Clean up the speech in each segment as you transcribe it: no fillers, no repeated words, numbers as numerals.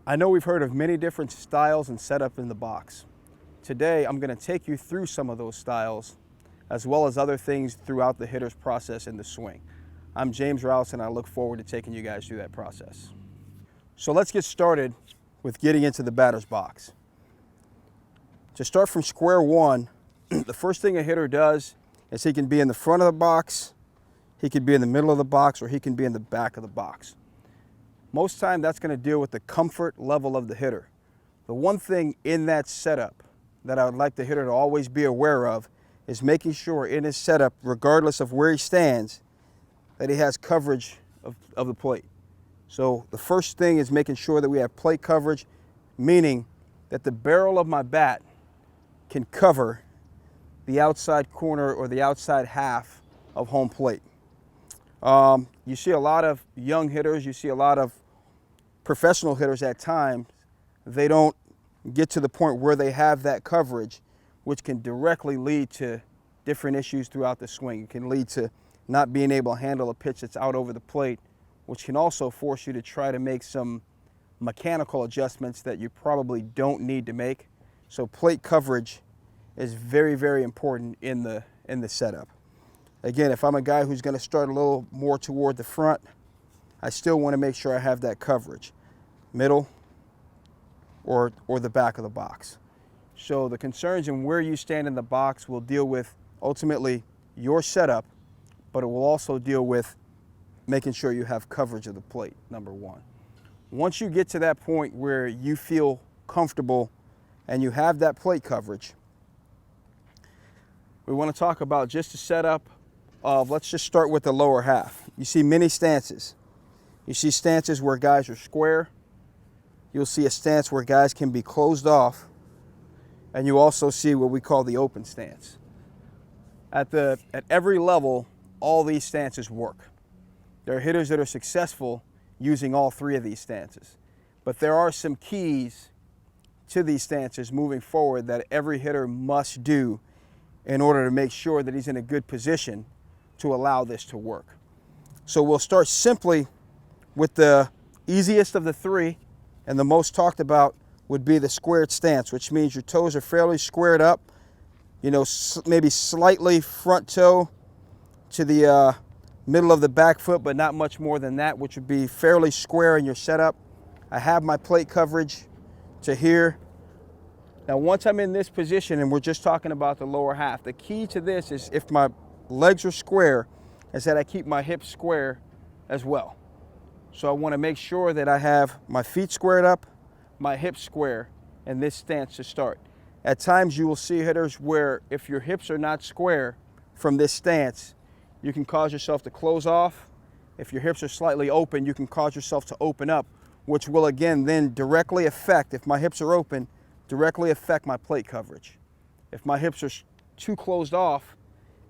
I know we've heard of many different styles and setup in the box. Today, I'm going to take you through some of those styles, as well as other things throughout the hitter's process in the swing. I'm James Rowson, and I look forward to taking you guys through that process. So let's get started with getting into the batter's box. To start from square one, the first thing a hitter does is he can be in the front of the box, he can be in the middle of the box, or he can be in the back of the box. Most time that's going to deal with the comfort level of the hitter. The one thing in that setup that I would like the hitter to always be aware of is making sure in his setup, regardless of where he stands, that he has coverage of the plate. So the first thing is making sure that we have plate coverage, meaning that the barrel of my bat can cover the outside corner or the outside half of home plate. You see a lot of young hitters, you see a lot of professional hitters at times, they don't get to the point where they have that coverage, which can directly lead to different issues throughout the swing. It can lead to not being able to handle a pitch that's out over the plate, which can also force you to try to make some mechanical adjustments that you probably don't need to make. So plate coverage is very, very important in the setup. Again, if I'm a guy who's going to start a little more toward the front, I still want to make sure I have that coverage, middle or the back of the box. So the concerns in where you stand in the box will deal with ultimately your setup, but it will also deal with making sure you have coverage of the plate, number one. Once you get to that point where you feel comfortable and you have that plate coverage, we want to talk about just the setup of, let's just start with the lower half. You see many stances. You see stances where guys are square. You'll see a stance where guys can be closed off. And you also see what we call the open stance. At every level, all these stances work. There are hitters that are successful using all three of these stances. But there are some keys to these stances moving forward that every hitter must do in order to make sure that he's in a good position to allow this to work. So we'll start simply with the easiest of the three, and the most talked about would be the squared stance, which means your toes are fairly squared up, you know, maybe slightly front toe to the middle of the back foot, but not much more than that, which would be fairly square in your setup. I have my plate coverage to here. Now, once I'm in this position, and we're just talking about the lower half, the key to this is, if my legs are square, is that I keep my hips square as well. So I want to make sure that I have my feet squared up, my hips square, in this stance to start. At times you will see hitters where if your hips are not square from this stance, you can cause yourself to close off. If your hips are slightly open, you can cause yourself to open up, which will again then directly affect, if my hips are open, directly affect my plate coverage. If my hips are too closed off,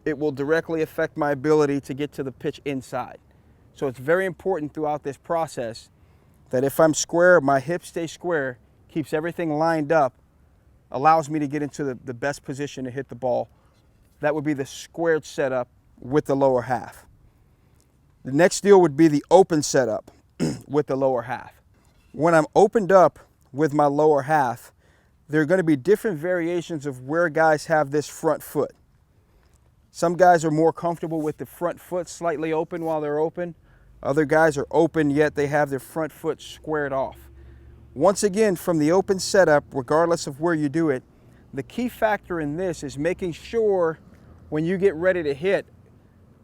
it will directly affect my ability to get to the pitch inside. So it's very important throughout this process that if I'm square, my hips stay square, keeps everything lined up, allows me to get into the best position to hit the ball. That would be the squared setup with the lower half. The next deal would be the open setup with the lower half. When I'm opened up with my lower half, there are going to be different variations of where guys have this front foot. Some guys are more comfortable with the front foot slightly open while they're open. Other guys are open, yet they have their front foot squared off. Once again, from the open setup, regardless of where you do it, the key factor in this is making sure when you get ready to hit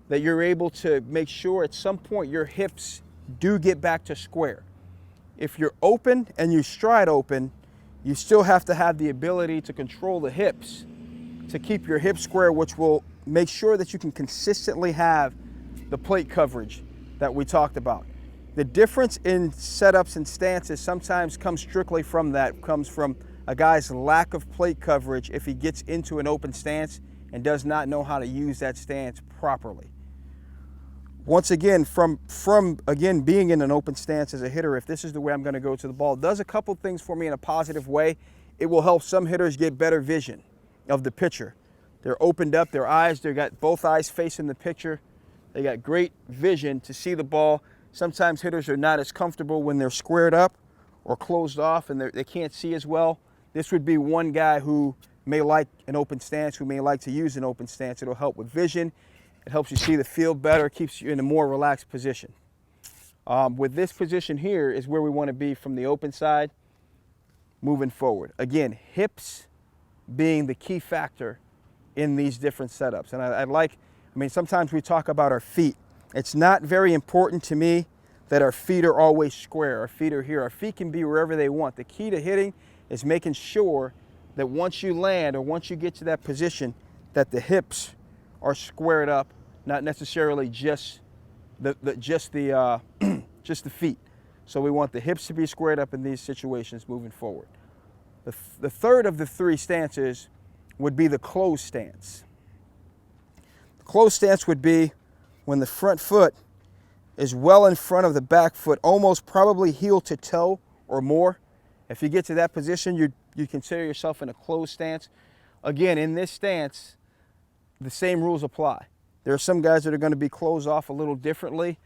that you're able to make sure at some point your hips do get back to square. If you're open and you stride open, you still have to have the ability to control the hips to keep your hips square, which will make sure that you can consistently have the plate coverage that we talked about. The difference in setups and stances sometimes comes strictly from that, comes from a guy's lack of plate coverage if he gets into an open stance and does not know how to use that stance properly. Once again, from again being in an open stance as a hitter, if this is the way I'm going to go to the ball, it does a couple things for me in a positive way. It will help some hitters get better vision of the pitcher. They're opened up, their eyes, they've got both eyes facing the pitcher. They got great vision to see the ball. Sometimes hitters are not as comfortable when they're squared up or closed off and they can't see as well, this would be one guy who may like an open stance, who may like to use an open stance. It'll help with vision. It helps you see the field better, keeps you in a more relaxed position. With this position here is where we want to be from the open side moving forward. Again, hips being the key factor in these different setups. And I mean, sometimes we talk about our feet. It's not very important to me that our feet are always square. Our feet are here. Our feet can be wherever they want. The key to hitting is making sure that once you land or once you get to that position, that the hips are squared up, not necessarily just the feet. So we want the hips to be squared up in these situations moving forward. The third of the three stances would be the closed stance. The closed stance would be when the front foot is well in front of the back foot, almost probably heel to toe or more. If you get to that position, you consider yourself in a closed stance. Again, in this stance, the same rules apply. There are some guys that are going to be closed off a little differently.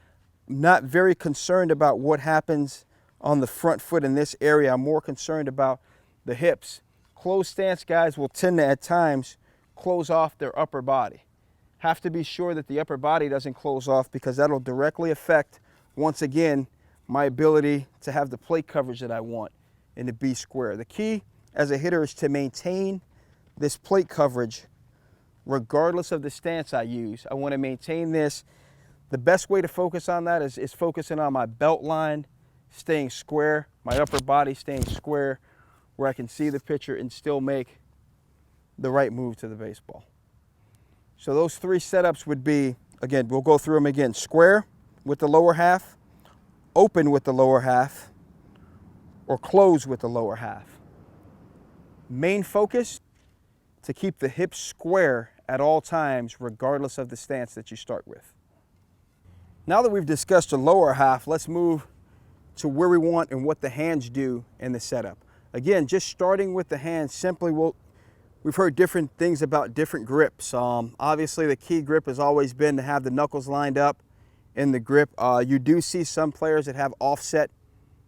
Not very concerned about what happens on the front foot in this area. I'm more concerned about the hips. Closed stance guys will tend to, at times, close off their upper body. Have to be sure that the upper body doesn't close off, because that'll directly affect, once again, my ability to have the plate coverage that I want and to be square. The key as a hitter is to maintain this plate coverage regardless of the stance I use. I want to maintain this. The best way to focus on that is focusing on my belt line staying square, my upper body staying square, where I can see the pitcher and still make the right move to the baseball. So those three setups would be, again, we'll go through them again: square with the lower half, open with the lower half, or close with the lower half. Main focus, to keep the hips square at all times, regardless of the stance that you start with. Now that we've discussed the lower half, let's move to where we want and what the hands do in the setup. Again, just starting with the hands, simply we've heard different things about different grips. Obviously, the key grip has always been to have the knuckles lined up in the grip. You do see some players that have offset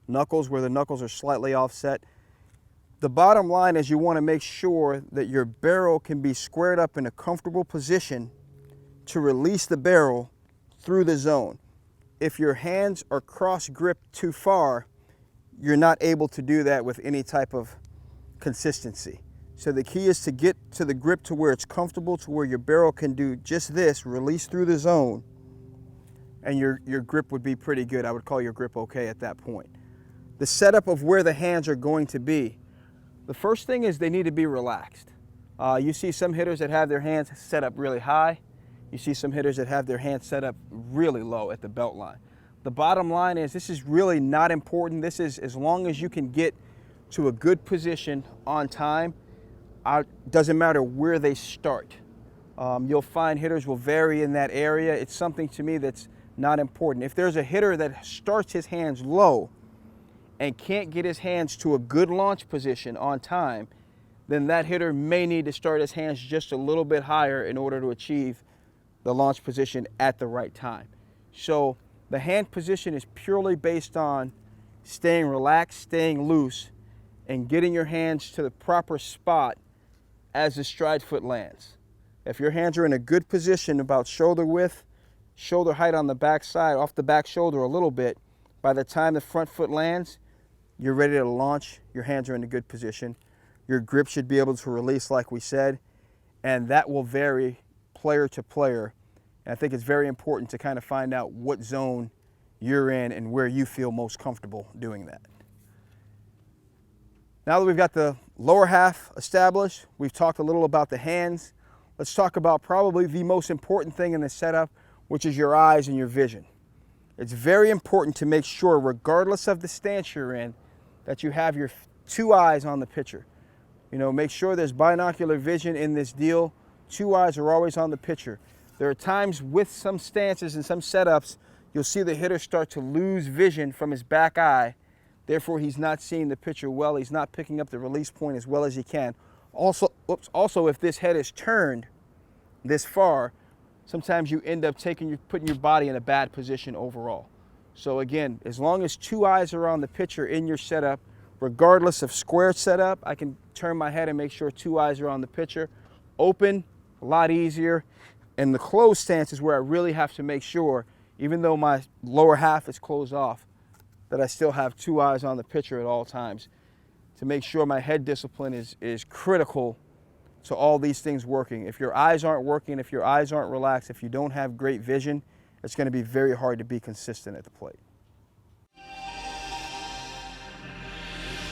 knuckles, where the knuckles are slightly offset. The bottom line is you want to make sure that your barrel can be squared up in a comfortable position to release the barrel through the zone. If your hands are cross-gripped too far, you're not able to do that with any type of consistency. So the key is to get to the grip to where it's comfortable, to where your barrel can do just this, release through the zone, and your grip would be pretty good. I would call your grip okay at that point. The setup of where the hands are going to be. The first thing is they need to be relaxed. You see some hitters that have their hands set up really high. You see some hitters that have their hands set up really low at the belt line. The bottom line is this is really not important. This is, as long as you can get to a good position on time, doesn't matter where they start. You'll find hitters will vary in that area. It's something to me that's not important. If there's a hitter that starts his hands low and can't get his hands to a good launch position on time, then that hitter may need to start his hands just a little bit higher in order to achieve the launch position at the right time. So the hand position is purely based on staying relaxed, staying loose, and getting your hands to the proper spot as the stride foot lands. If your hands are in a good position, about shoulder width, shoulder height on the back side, off the back shoulder a little bit, by the time the front foot lands, you're ready to launch. Your hands are in a good position. Your grip should be able to release, like we said, and that will vary player to player. And I think it's very important to kind of find out what zone you're in and where you feel most comfortable doing that. Now that we've got the lower half established, we've talked a little about the hands. Let's talk about probably the most important thing in the setup, which is your eyes and your vision. It's very important to make sure, regardless of the stance you're in, that you have your two eyes on the pitcher. You know, make sure there's binocular vision in this deal. Two eyes are always on the pitcher. There are times with some stances and some setups, you'll see the hitter start to lose vision from his back eye. Therefore, he's not seeing the pitcher well. He's not picking up the release point as well as he can. Also, if this head is turned this far, sometimes you end up putting your body in a bad position overall. So again, as long as 2 eyes are on the pitcher in your setup, regardless of square setup, I can turn my head and make sure 2 eyes are on the pitcher. Open, a lot easier. And the closed stance is where I really have to make sure, even though my lower half is closed off, that I still have 2 eyes on the pitcher at all times to make sure my head discipline is critical to all these things working. If your eyes aren't working, if your eyes aren't relaxed, if you don't have great vision, it's going to be very hard to be consistent at the plate.